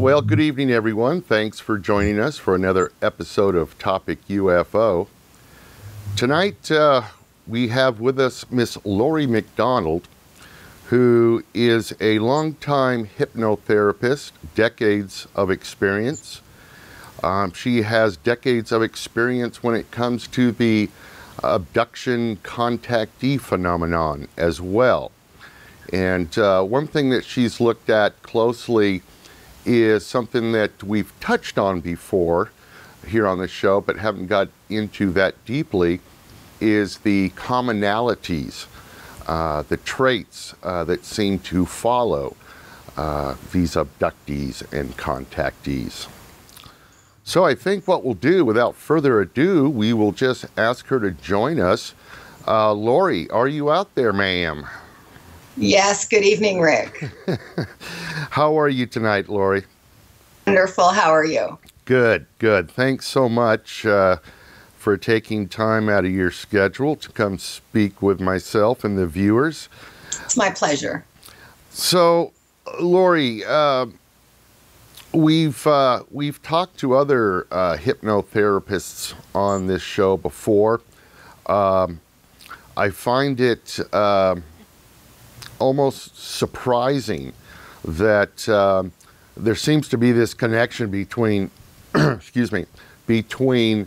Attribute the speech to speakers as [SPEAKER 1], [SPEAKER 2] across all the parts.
[SPEAKER 1] Well, good evening, everyone. Thanks for joining us for another episode of Topic UFO. Tonight, we have with us Miss Laurie McDonald, who is a longtime hypnotherapist, decades of experience. She has decades of experience when it comes to the abduction contactee phenomenon as well. And one thing that she's looked at closely is something that we've touched on before here on the show, but haven't got into that deeply, is the commonalities, the traits that seem to follow these abductees and contactees. So I think what we'll do, without further ado, we will just ask her to join us. Laurie, are you out there, ma'am?
[SPEAKER 2] Yes, good evening, Rick.
[SPEAKER 1] How are you tonight, Laurie?
[SPEAKER 2] Wonderful, how are you?
[SPEAKER 1] Good, good. Thanks so much for taking time out of your schedule to come speak with myself and the viewers.
[SPEAKER 2] It's my pleasure.
[SPEAKER 1] So, Laurie, we've talked to other hypnotherapists on this show before. I find it almost surprising that there seems to be this connection between, excuse me, between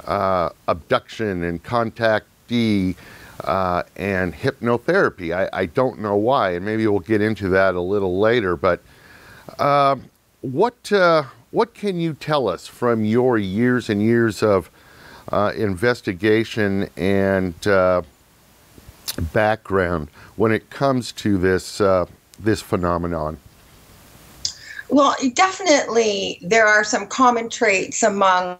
[SPEAKER 1] abduction and contactee and hypnotherapy. I don't know why, and maybe we'll get into that a little later. But what can you tell us from your years and years of investigation and background when it comes to this this phenomenon?
[SPEAKER 2] Well, definitely there are some common traits among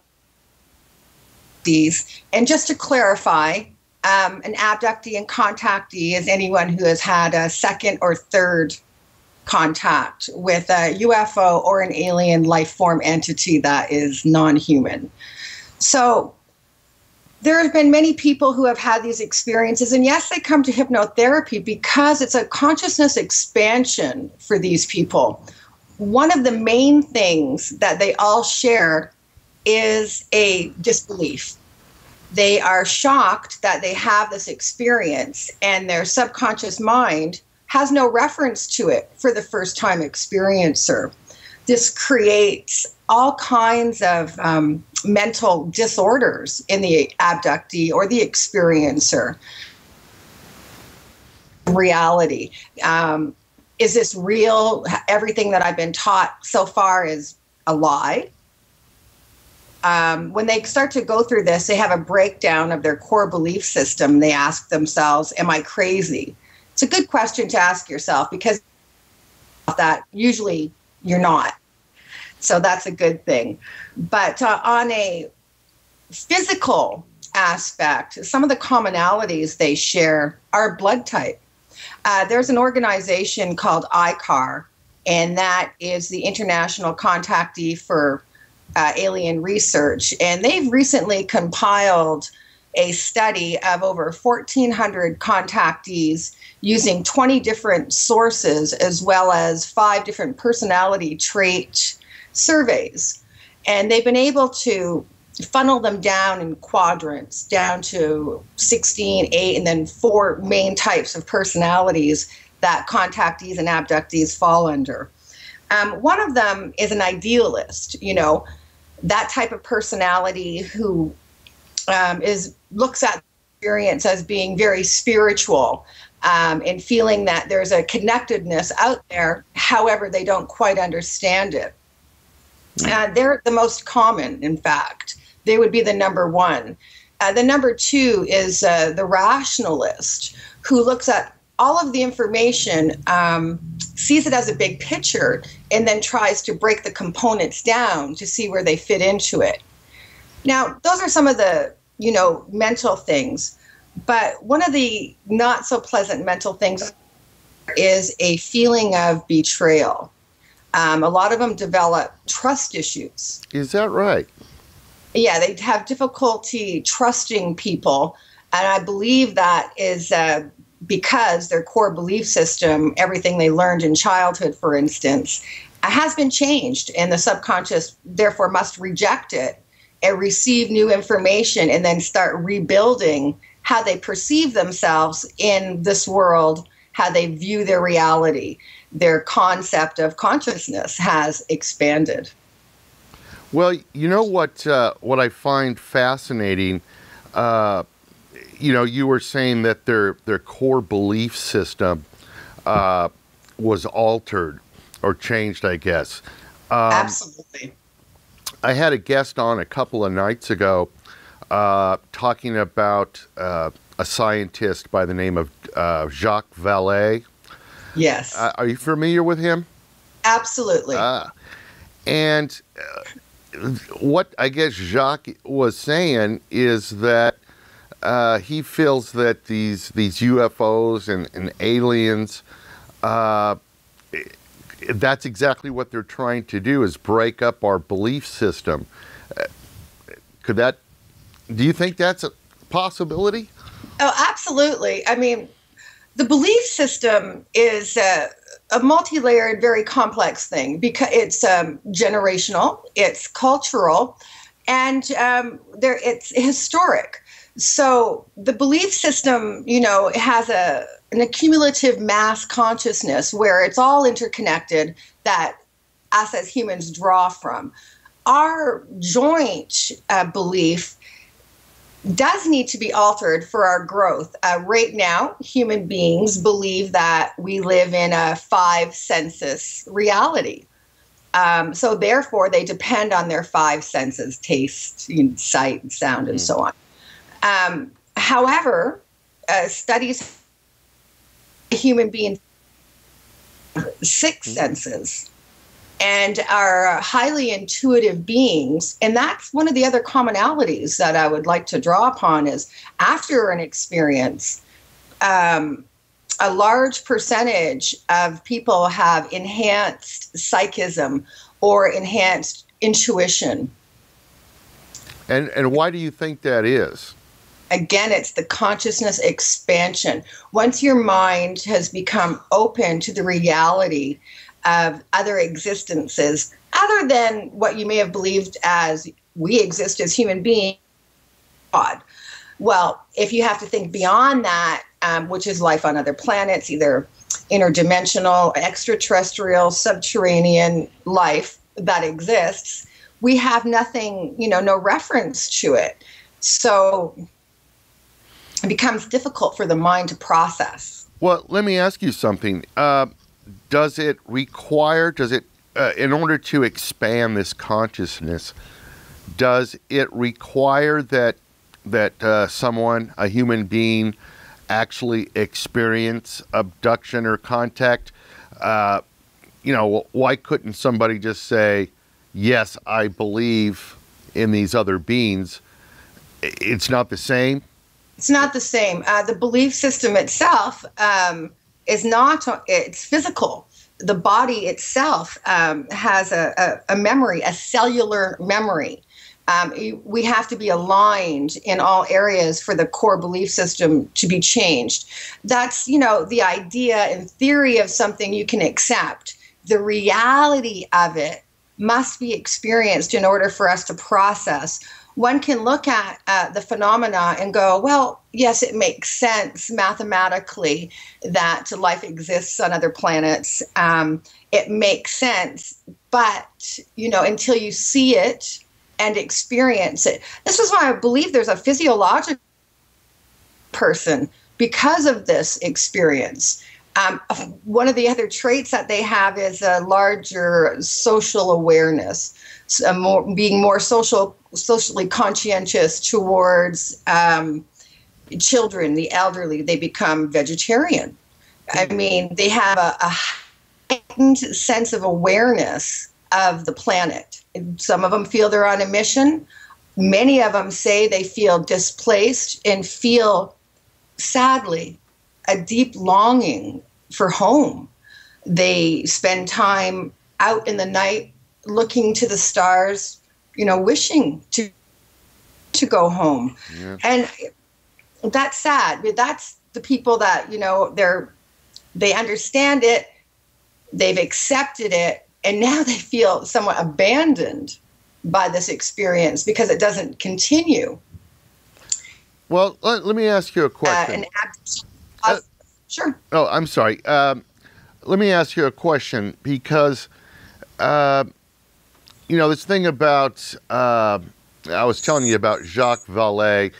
[SPEAKER 2] these. And just to clarify, an abductee and contactee is anyone who has had a second or third contact with a UFO or an alien life form entity that is non-human. So there have been many people who have had these experiences, and yes, they come to hypnotherapy because it's a consciousness expansion for these people. One of the main things that they all share is a disbelief. They are shocked that they have this experience, and their subconscious mind has no reference to it for the first-time experiencer. This creates all kinds of mental disorders in the abductee or the experiencer. Reality. Is this real? Everything that I've been taught so far is a lie. When they start to go through this, they have a breakdown of their core belief system. They ask themselves, am I crazy? It's a good question to ask yourself, because that usually you're not. So that's a good thing. But on a physical aspect, some of the commonalities they share are blood type. There's an organization called I.C.A.R, and that is the International Contactee for Alien Research. And they've recently compiled a study of over 1,400 contactees using 20 different sources, as well as 5 different personality trait surveys. And they've been able to funnel them down in quadrants, down to 16, 8, and then 4 main types of personalities that contactees and abductees fall under. One of them is an idealist, you know, that type of personality who looks at experience as being very spiritual, and feeling that there's a connectedness out there, however, they don't quite understand it. They're the most common, in fact. They would be the number one. The number 2 is the rationalist, who looks at all of the information, sees it as a big picture, and then tries to break the components down to see where they fit into it. Now, those are some of the, you know, mental things. But one of the not so pleasant mental things is a feeling of betrayal. A lot of them develop trust issues.
[SPEAKER 1] Is that right?
[SPEAKER 2] Yeah, they have difficulty trusting people. And I believe that is because their core belief system, everything they learned in childhood, for instance, has been changed, and the subconscious therefore must reject it and receive new information and then start rebuilding how they perceive themselves in this world, how they view their reality. Their concept of consciousness has expanded.
[SPEAKER 1] Well, you know what I find fascinating, you were saying that their core belief system was altered or changed, I guess.
[SPEAKER 2] Absolutely.
[SPEAKER 1] I had a guest on a couple of nights ago talking about a scientist by the name of Jacques Vallée.
[SPEAKER 2] Yes.
[SPEAKER 1] Are you familiar with him?
[SPEAKER 2] Absolutely.
[SPEAKER 1] And what I guess Jacques was saying is that he feels that these UFOs and aliens, that's exactly what they're trying to do, is break up our belief system. Do you think that's a possibility?
[SPEAKER 2] Oh, absolutely. I mean, the belief system is a multi-layered, very complex thing because it's generational, it's cultural, and it's historic. So the belief system, has an accumulative mass consciousness where it's all interconnected that us as humans draw from. Our joint belief does need to be altered for our growth. Right now, human beings believe that we live in a 5 senses reality. So therefore, they depend on their 5 senses, taste, sight, sound, and so on. However, studies human beings 6 senses and are highly intuitive beings. And that's one of the other commonalities that I would like to draw upon is after an experience, a large percentage of people have enhanced psychism or enhanced intuition.
[SPEAKER 1] And why do you think that is?
[SPEAKER 2] Again, it's the consciousness expansion. Once your mind has become open to the reality of other existences, other than what you may have believed as we exist as human beings, God. Well, if you have to think beyond that, which is life on other planets, either interdimensional, extraterrestrial, subterranean life that exists, we have nothing, no reference to it. So it becomes difficult for the mind to process.
[SPEAKER 1] Well, let me ask you something. Does it, in order to expand this consciousness, does it require that someone, a human being, actually experience abduction or contact? Why couldn't somebody just say, yes, I believe in these other beings? It's not the same?
[SPEAKER 2] It's not the same. The belief system itself is not, it's physical. The body itself has a memory, a cellular memory. We have to be aligned in all areas for the core belief system to be changed. That's, the idea and theory of something you can accept. The reality of it must be experienced in order for us to process. One can look at the phenomena and go, well, yes, it makes sense mathematically that life exists on other planets. It makes sense, but, until you see it and experience it. This is why I believe there's a physiological person because of this experience. One of the other traits that they have is a larger social awareness, being more socially conscientious towards children, the elderly. They become vegetarian. I mean, they have a heightened sense of awareness of the planet. Some of them feel they're on a mission. Many of them say they feel displaced and feel, sadly, a deep longing for home. They spend time out in the night looking to the stars, wishing to go home. Yeah. And that's sad. That's the people that, they understand it, they've accepted it, And now they feel somewhat abandoned by this experience because it doesn't continue.
[SPEAKER 1] Well, let me ask you a question.
[SPEAKER 2] Sure.
[SPEAKER 1] Oh, I'm sorry. Let me ask you a question because, this thing about, I was telling you about Jacques Vallée,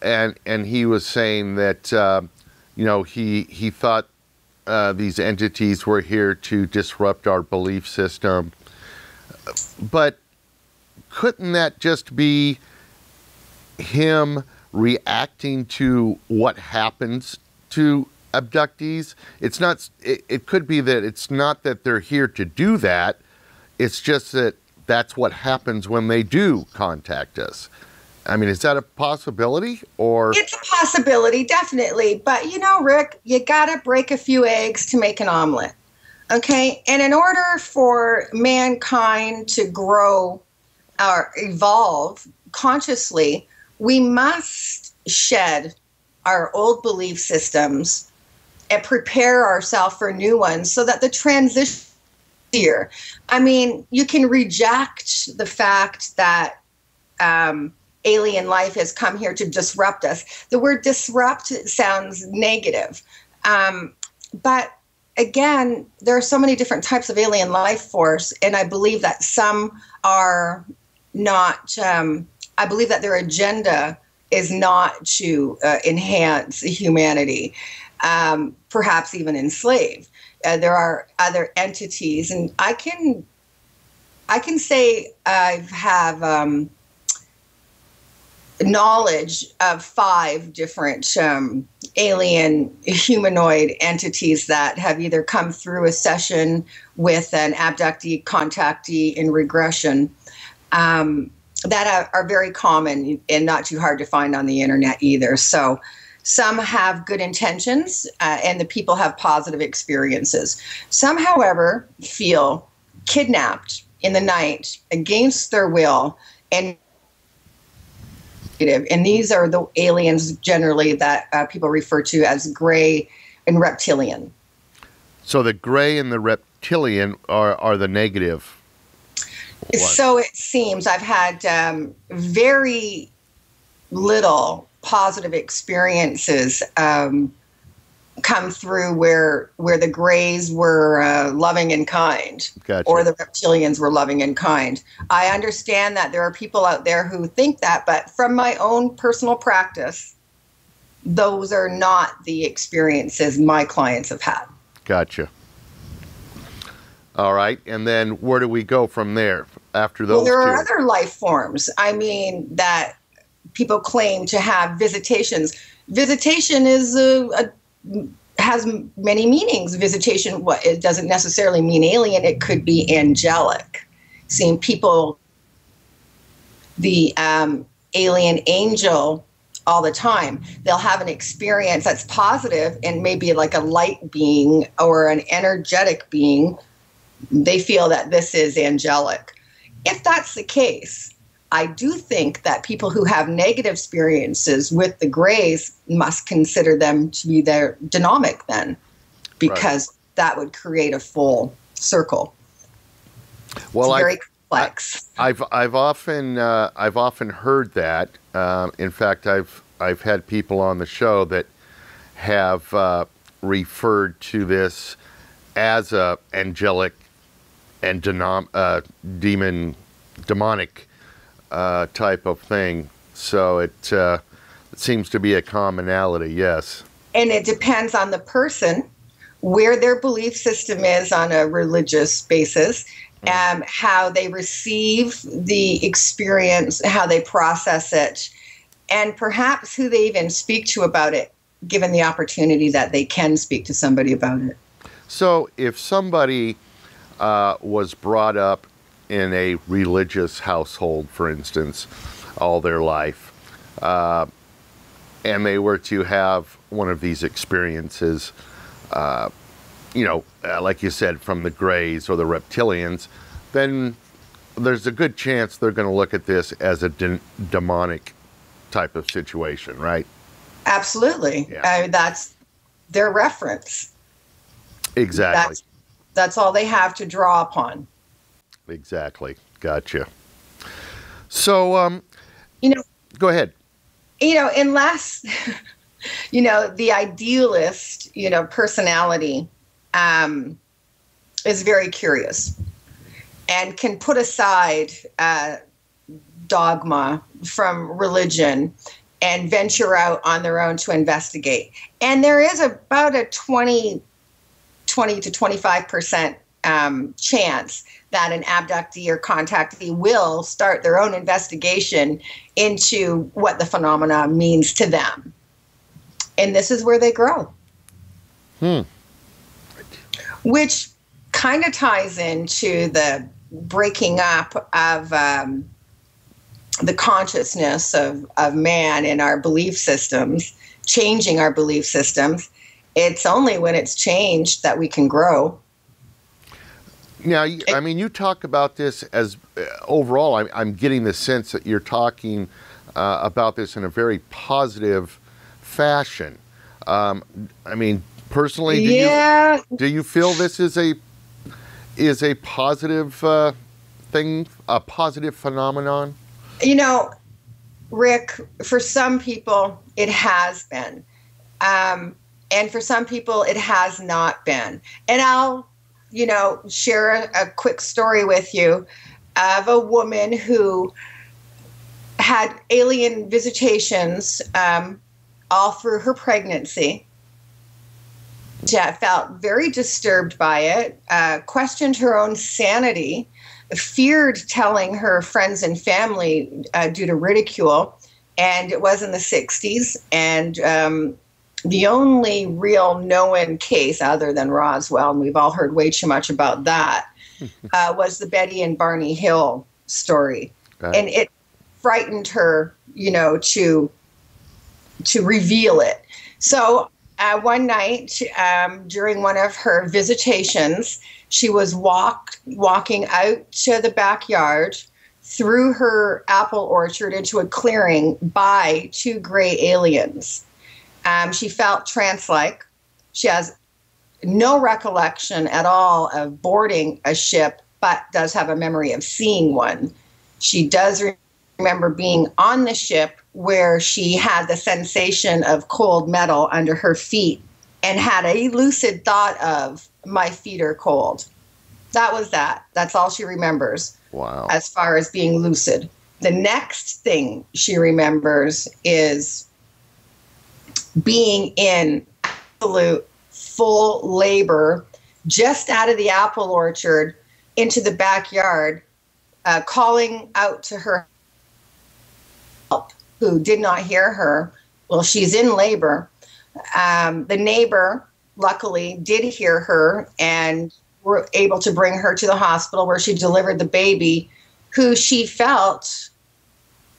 [SPEAKER 1] and he was saying that, he thought these entities were here to disrupt our belief system. But couldn't that just be him reacting to what happens to abductees? It could be that it's not that they're here to do that. It's just that that's what happens when they do contact us. I mean, is that a possibility? Or
[SPEAKER 2] it's a possibility, definitely. But Rick, you gotta break a few eggs to make an omelet. Okay? And in order for mankind to grow or evolve consciously, we must shed our old belief systems and prepare ourselves for new ones so that the transition here. I mean, you can reject the fact that alien life has come here to disrupt us. The word disrupt sounds negative. But again, there are so many different types of alien life force, and I believe that some are not, I believe that their agenda is not to enhance humanity, perhaps even enslave. There are other entities, and I can say I have knowledge of 5 different alien humanoid entities that have either come through a session with an abductee, contactee in regression, that are very common and not too hard to find on the internet either. So some have good intentions and the people have positive experiences. Some, however, feel kidnapped in the night against their will, and these are the aliens generally that people refer to as gray and reptilian. So
[SPEAKER 1] the gray and the reptilian are the negative ones.
[SPEAKER 2] So it seems. I've had very little positive experiences come through where the grays were loving and kind.
[SPEAKER 1] Gotcha.
[SPEAKER 2] Or the reptilians were loving and kind. I understand that there are people out there who think that, but from my own personal practice, those are not the experiences my clients have had.
[SPEAKER 1] Gotcha. All right, and then where do we go from there after those?
[SPEAKER 2] Well, there are
[SPEAKER 1] two?
[SPEAKER 2] other life forms, that people claim to have visitations. Visitation is has many meanings. Visitation, it doesn't necessarily mean alien. It could be angelic. Seeing people, the alien angel all the time. They'll have an experience that's positive and maybe like a light being or an energetic being. They feel that this is angelic. If that's the case, I do think that people who have negative experiences with the grays must consider them to be their demonic then, because that would create a full circle.
[SPEAKER 1] Well,
[SPEAKER 2] it's very complex.
[SPEAKER 1] I've often heard that. In fact, I've had people on the show that have referred to this as a angelic and demonic type of thing. So it seems to be a commonality, yes. And
[SPEAKER 2] it depends on the person, where their belief system is on a religious basis, how they receive the experience, how they process it, and perhaps who they even speak to about it, given the opportunity that they can speak to somebody about it.
[SPEAKER 1] So if somebody was brought up in a religious household, for instance, all their life, and they were to have one of these experiences, like you said, from the grays or the reptilians, then there's a good chance they're going to look at this as a demonic type of situation, right?
[SPEAKER 2] Absolutely.
[SPEAKER 1] Yeah.
[SPEAKER 2] That's their reference.
[SPEAKER 1] Exactly.
[SPEAKER 2] That's all they have to draw upon.
[SPEAKER 1] exactly. Gotcha. So,
[SPEAKER 2] You know,
[SPEAKER 1] go ahead.
[SPEAKER 2] Unless, the idealist, personality is very curious and can put aside dogma from religion and venture out on their own to investigate. And there is about a 20 to 25% chance that an abductee or contactee will start their own investigation into what the phenomena means to them. And this is where they grow. Which kind of ties into the breaking up of the consciousness of man in our belief systems, changing our belief systems. It's only when it's changed that we can grow.
[SPEAKER 1] Now, I mean, you talk about this as overall, I'm getting the sense that you're talking about this in a very positive fashion. I mean, personally, do you feel this is a positive thing, a positive phenomenon?
[SPEAKER 2] Rick, for some people, it has been. And for some people, it has not been. And I'll share a quick story with you of a woman who had alien visitations all through her pregnancy. She felt very disturbed by it, questioned her own sanity, feared telling her friends and family due to ridicule. And it was in the 60s. And the only real known case other than Roswell, and we've all heard way too much about that, was the Betty and Barney Hill story. Right. And it frightened her, to reveal it. So one night during one of her visitations, she was walking out to the backyard through her apple orchard into a clearing by two gray aliens. She felt trance-like. She has no recollection at all of boarding a ship, but does have a memory of seeing one. She does remember being on the ship where she had the sensation of cold metal under her feet and had a lucid thought of, my feet are cold. That was that. That's all she remembers.
[SPEAKER 1] Wow. As
[SPEAKER 2] far as being lucid. The next thing she remembers is being in absolute full labor, just out of the apple orchard into the backyard, calling out to her help, who did not hear her. Well, she's in labor. The neighbor, luckily, did hear her and were able to bring her to the hospital where she delivered the baby, who she felt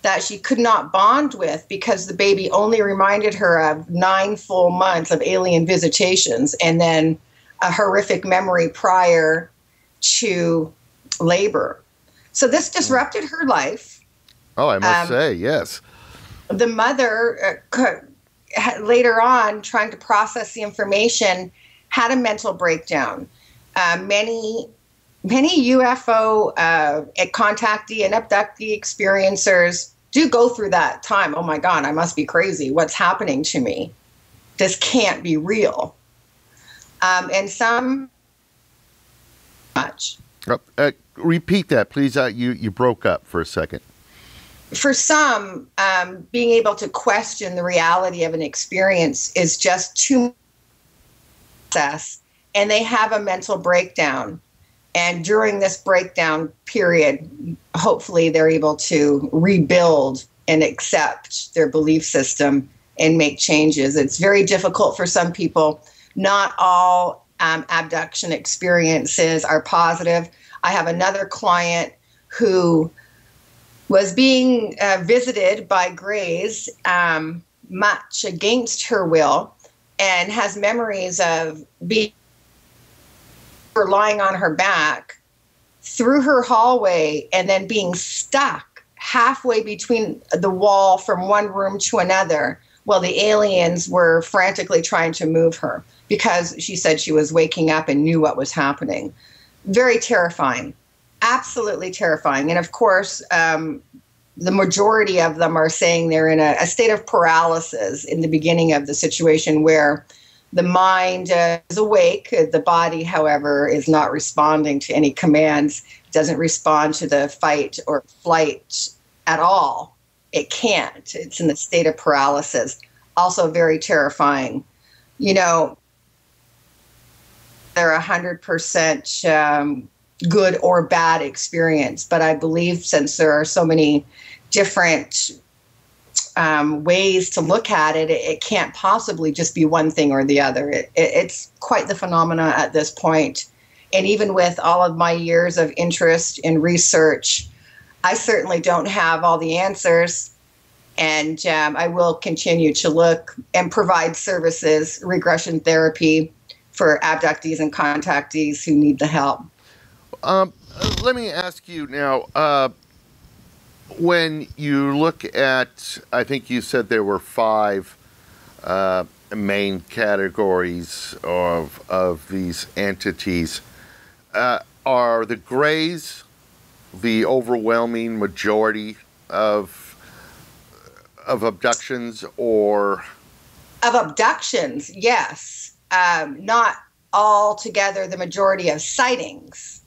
[SPEAKER 2] that she could not bond with because the baby only reminded her of 9 full months of alien visitations and then a horrific memory prior to labor. So this disrupted her life.
[SPEAKER 1] Oh, I must say, yes.
[SPEAKER 2] The mother, later on, trying to process the information, had a mental breakdown. Many UFO contactee and abductee experiencers do go through that time. Oh my God, I must be crazy. What's happening to me? This can't be real. And some much.
[SPEAKER 1] Repeat that, please. You broke up for a second.
[SPEAKER 2] For some, being able to question the reality of an experience is just too much, and they have a mental breakdown. And during this breakdown period, hopefully they're able to rebuild and accept their belief system and make changes. It's very difficult for some people. Not all abduction experiences are positive. I have another client who was being visited by Greys much against her will and has memories of being lying on her back through her hallway and then being stuck halfway between the wall from one room to another while the aliens were frantically trying to move her because she said she was waking up and knew what was happening. Very terrifying. Absolutely terrifying. And of course, the majority of them are saying they're in a state of paralysis in the beginning of the situation, where the mind is awake. The body, however, is not responding to any commands, doesn't respond to the fight or flight at all. It can't. It's in the state of paralysis. Also very terrifying. You know, they're 100% good or bad experience. But I believe, since there are so many different ways to look at it, it can't possibly just be one thing or the other. It's quite the phenomena at this point. And even with all of my years of interest in research, I certainly don't have all the answers. And I will continue to look and provide services, regression therapy, for abductees and contactees who need the help.
[SPEAKER 1] Let me ask you now, when you look at, I think you said there were 5 main categories of these entities. Are the grays the overwhelming majority of abductions, or?
[SPEAKER 2] Of abductions, yes. Not altogether the majority of sightings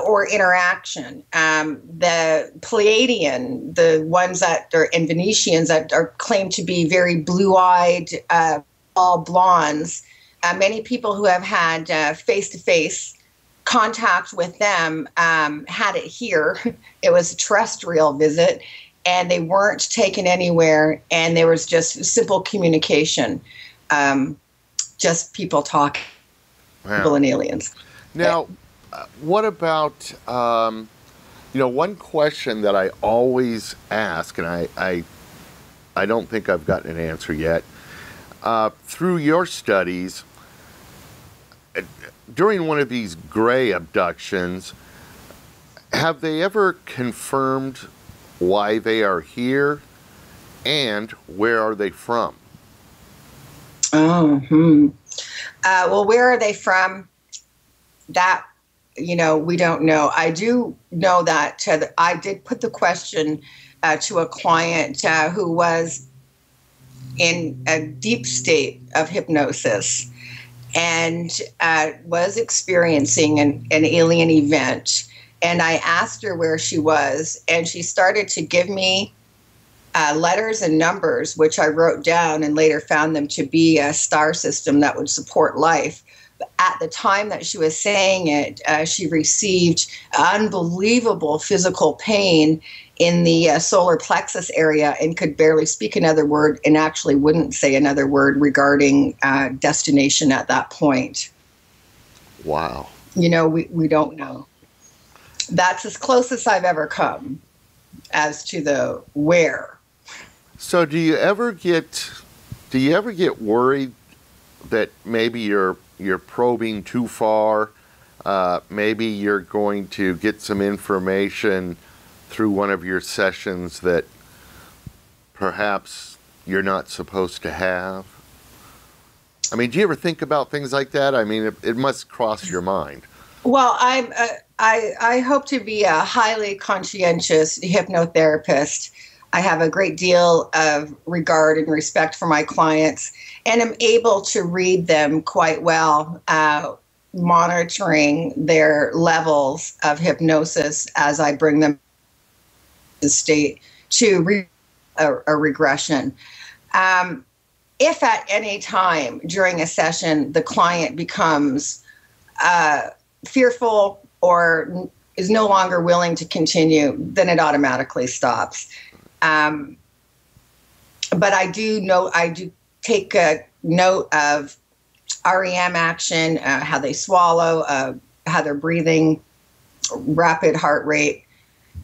[SPEAKER 2] or interaction. The Pleiadian, the ones that are, and Venetians that are claimed to be very blue-eyed, all blondes. Many people who have had face-to-face contact with them had it here. It was a terrestrial visit, and they weren't taken anywhere, and there was just simple communication. Just people talking, people and aliens.
[SPEAKER 1] Now, what about, one question that I always ask, and I don't think I've gotten an answer yet. Through your studies, during one of these gray abductions, have they ever confirmed why they are here, and where are they from?
[SPEAKER 2] Well, where are they from? That, we don't know. I do know that I did put the question to a client who was in a deep state of hypnosis and was experiencing an alien event. And I asked her where she was, and she started to give me letters and numbers, which I wrote down and later found them to be a star system that would support life. But at the time that she was saying it, she received unbelievable physical pain in the solar plexus area and could barely speak another word, and actually wouldn't say another word regarding destination at that point.
[SPEAKER 1] Wow.
[SPEAKER 2] We don't know. That's as close as I've ever come as to the where.
[SPEAKER 1] So do you ever get worried that maybe you're probing too far? Maybe you're going to get some information through one of your sessions that perhaps you're not supposed to have? I mean, do you ever think about things like that? I mean, it must cross your mind.
[SPEAKER 2] Well, I hope to be a highly conscientious hypnotherapist. I have a great deal of regard and respect for my clients, and am able to read them quite well, monitoring their levels of hypnosis as I bring them to the state to a regression. If at any time during a session the client becomes fearful or is no longer willing to continue, then it automatically stops. But I do take a note of REM action, how they swallow, how they're breathing, rapid heart rate,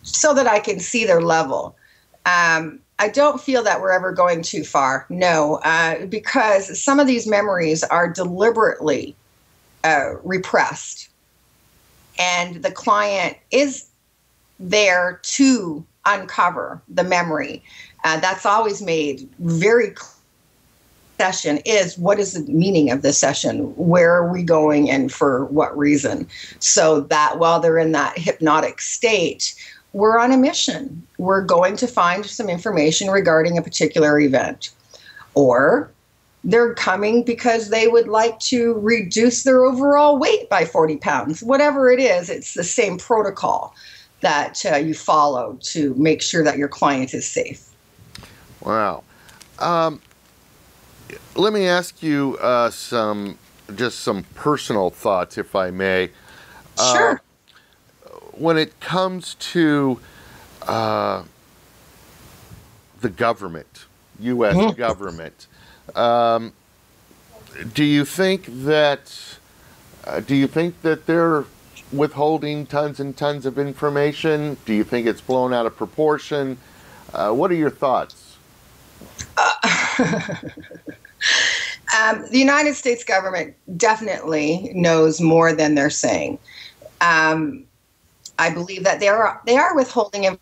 [SPEAKER 2] so that I can see their level. I don't feel that we're ever going too far, no, because some of these memories are deliberately repressed. And the client is there to uncover the memory. That's always made very clear session is, what is the meaning of this session? Where are we going and for what reason? So that while they're in that hypnotic state, we're on a mission. We're going to find some information regarding a particular event. Or they're coming because they would like to reduce their overall weight by 40 pounds. Whatever it is, it's the same protocol that you follow to make sure that your client is safe.
[SPEAKER 1] Wow. Let me ask you some personal thoughts, if I may.
[SPEAKER 2] Sure.
[SPEAKER 1] When it comes to the government, U.S. government, do you think that they're withholding tons and tons of information? Do you think it's blown out of proportion? What are your thoughts?
[SPEAKER 2] The United States government definitely knows more than they're saying. I believe that they are withholding,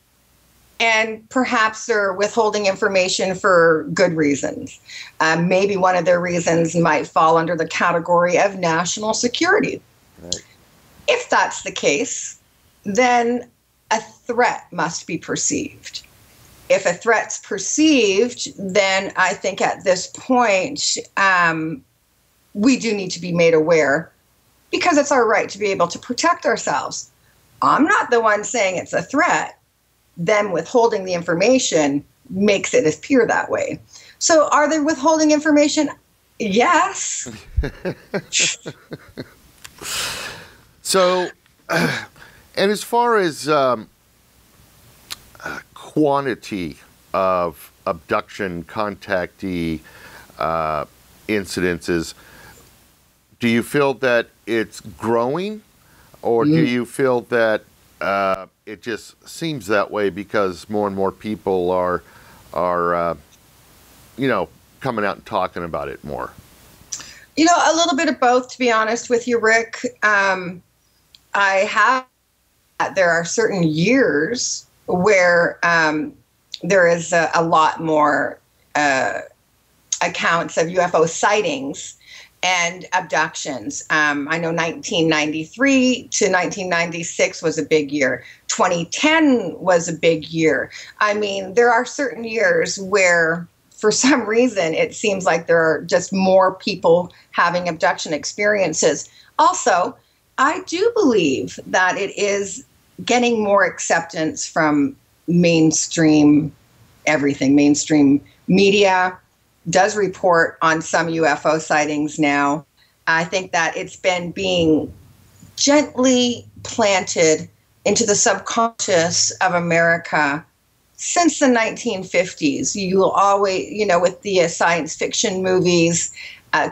[SPEAKER 2] and perhaps they're withholding information for good reasons. Maybe one of their reasons might fall under the category of national security.
[SPEAKER 1] Right.
[SPEAKER 2] If that's the case, then a threat must be perceived. If a threat's perceived, then I think at this point, we do need to be made aware, because it's our right to be able to protect ourselves. I'm not the one saying it's a threat. Them withholding the information makes it appear that way. So are they withholding information? Yes.
[SPEAKER 1] So, and as far as quantity of abduction contactee incidences, do you feel that it's growing, or do you feel that it just seems that way because more and more people are coming out and talking about it more?
[SPEAKER 2] A little bit of both, to be honest with you, Rick. There are certain years where there is a lot more accounts of UFO sightings and abductions. I know 1993 to 1996 was a big year. 2010 was a big year. I mean, there are certain years where, for some reason, it seems like there are just more people having abduction experiences. Also, I do believe that it is getting more acceptance from mainstream everything. Mainstream media does report on some UFO sightings now. I think that it's been being gently planted into the subconscious of America since the 1950s. You will always, with the science fiction movies,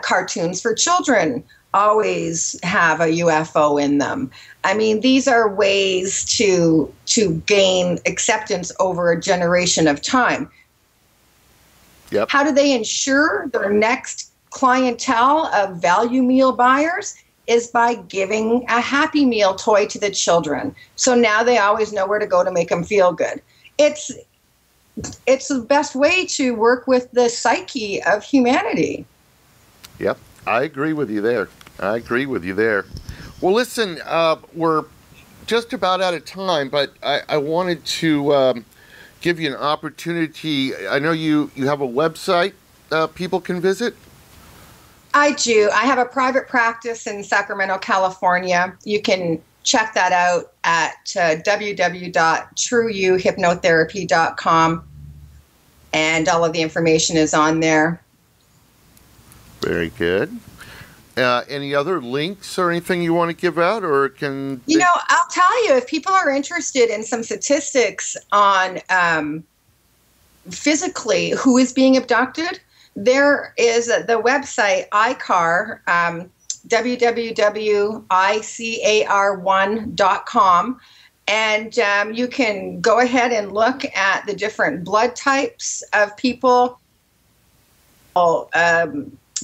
[SPEAKER 2] cartoons for children always have a UFO in them. I mean, these are ways to gain acceptance over a generation of time.
[SPEAKER 1] Yep.
[SPEAKER 2] How do they ensure their next clientele of value meal buyers? Is by giving a Happy Meal toy to the children. So now they always know where to go to make them feel good. It's the best way to work with the psyche of humanity.
[SPEAKER 1] Yep, I agree with you there. Well, listen, we're just about out of time, but I wanted to give you an opportunity. I know you have a website people can visit.
[SPEAKER 2] I do. I have a private practice in Sacramento, California. You can check that out at www.trueyouhypnotherapy.com, and all of the information is on there.
[SPEAKER 1] Very good. Any other links or anything you want to give out, or can...
[SPEAKER 2] I'll tell you, if people are interested in some statistics on physically who is being abducted, there is the website I.C.A.R, www.I.C.A.R1.com, and you can go ahead and look at the different blood types of people,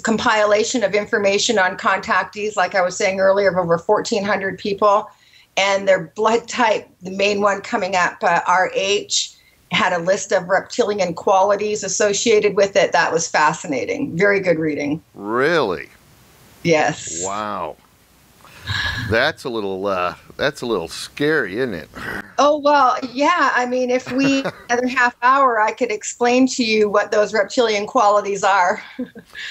[SPEAKER 2] compilation of information on contactees, like I was saying earlier, of over 1,400 people, and their blood type, the main one coming up, RH, had a list of reptilian qualities associated with it. That was fascinating. Very good reading.
[SPEAKER 1] Really?
[SPEAKER 2] Yes.
[SPEAKER 1] Wow. That's a little scary, isn't it?
[SPEAKER 2] Oh, well, yeah. I mean, if we another half hour, I could explain to you what those reptilian qualities are.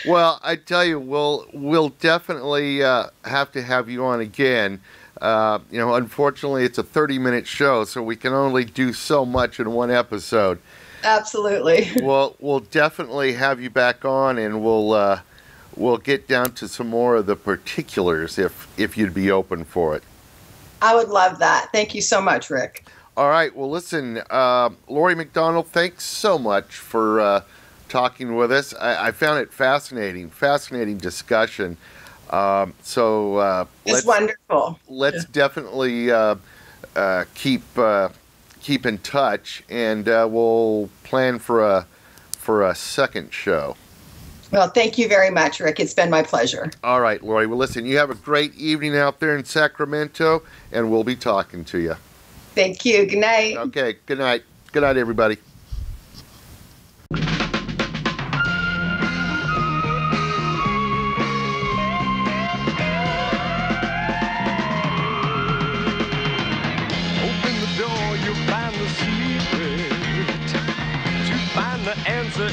[SPEAKER 1] Well, I tell you, we'll definitely have to have you on again. Unfortunately, it's a 30-minute show, so we can only do so much in one episode.
[SPEAKER 2] Absolutely.
[SPEAKER 1] We'll definitely have you back on, and we'll get down to some more of the particulars if you'd be open for it.
[SPEAKER 2] I would love that. Thank you so much, Rick.
[SPEAKER 1] All right. Well, listen, Laurie McDonald, thanks so much for talking with us. I found it fascinating discussion. It's
[SPEAKER 2] wonderful.
[SPEAKER 1] Let's definitely keep in touch, and we'll plan for a second show.
[SPEAKER 2] Well, thank you very much, Rick. It's been my pleasure.
[SPEAKER 1] All right, Laurie. Well, listen, you have a great evening out there in Sacramento, and we'll be talking to you.
[SPEAKER 2] Thank you. Good night.
[SPEAKER 1] Okay. Good night. Good night, everybody.
[SPEAKER 3] Open the door, you'll find the secret. To find the answer